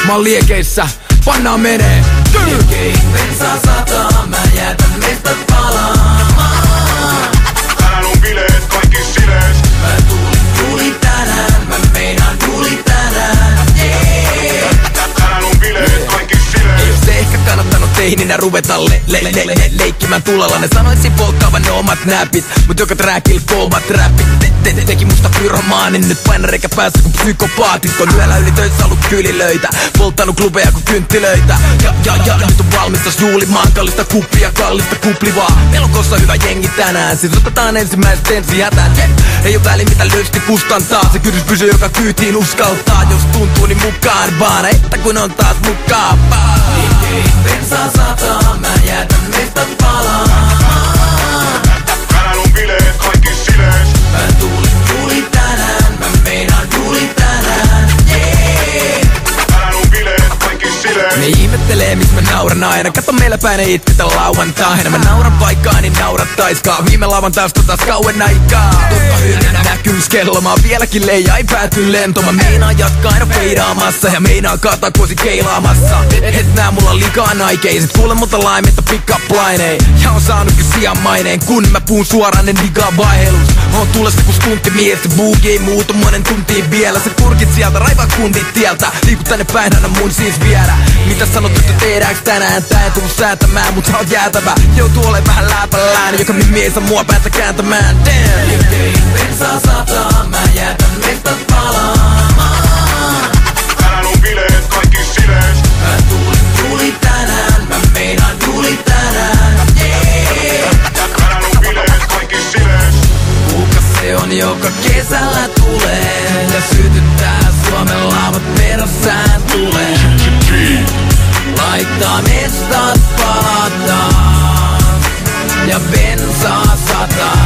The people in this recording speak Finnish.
Mä oon liekeissä, pannaan menee. Liekeihin bensaa sataa, mä jätän mestat palaamaan. Tänään on bileet, kaikki silees. Mä tuli tänään, mä meinaan tuli tänään. Tänään on bileet, kaikki silees. Ei oo se ehkä kannattanut teininä ruveta leikkimään tulella. Ne sanoisin polttaavan ne omat näpit, mut joka trackilla kovat räppit. Teki musta pyromaanin, nyt painareikä päässä kun psykopaatit. On yöllä yli töissä ollut kylilöitä, polttanut klubeja kuin kynttilöitä. Ja nyt on valmistas juulimaan kallista kuppia, kallista kuplivaa. Melokossa hyvä jengi tänään, siis otetaan ensimmäiset ensi hätään. Ei oo väli mitä löysti kustantaa, se kynnys pysyy joka kyytiin uskaltaa. Jos tuntuu niin mukaan vaan, että kun on taas mukaan vaan. Liekeihin bensaa sataa, mä jätän mestat palaamaan. Tänään on bileet, kaikki silees. Mä tuli tänään, mä meinaan tuli tänään. Tänään on bileet, kaikki silees. Ne ihmettelee mis mä nauran aina, kato meillä päin ei itketä lauantaina. Mä nauran vaikkaa niin naurattaiskaan, viime lauantaista taas kauan aikaa. Totta hyvänä näkyy kello, mä oon vieläkin leija, ei pääty lento. Mä meinaan jatkaa aina feidaamassa ja meinaan kaataa kosi keilaamassa. Et nää mulla liikaa naikeiset, kuule multa laimetta pick up line. Ja on saanutkin sijan maineen, kun mä puun suoraan en digaa vaihelus. On tulessa kun stuntti mies, se boogie ei muutu monen tuntiin vielä. Se kurkit sieltä, raivaa kundit tieltä, liikut tänne päin, anna mun siis viedä. Mitä sanot, että tehdäänkö tänään? Tää ei tullu säätämään, mut sä oot jäätävä. Joutuu ole vähän läpällään, joka mies on mua päätä kääntämään. Damn! Liekeihin bensaa sataa, mä jätän mestat palaamaan. Tänään on bileet, kaikki silees. Mä tuli tänään, mä meinaan tuli tänään. Tänään on bileet, kaikki silees. Kuka se on, joka kesällä tulee ja sytyttää Suomen laavat perässään tulee. Laittaa mestat palataan ja bensaa sataa.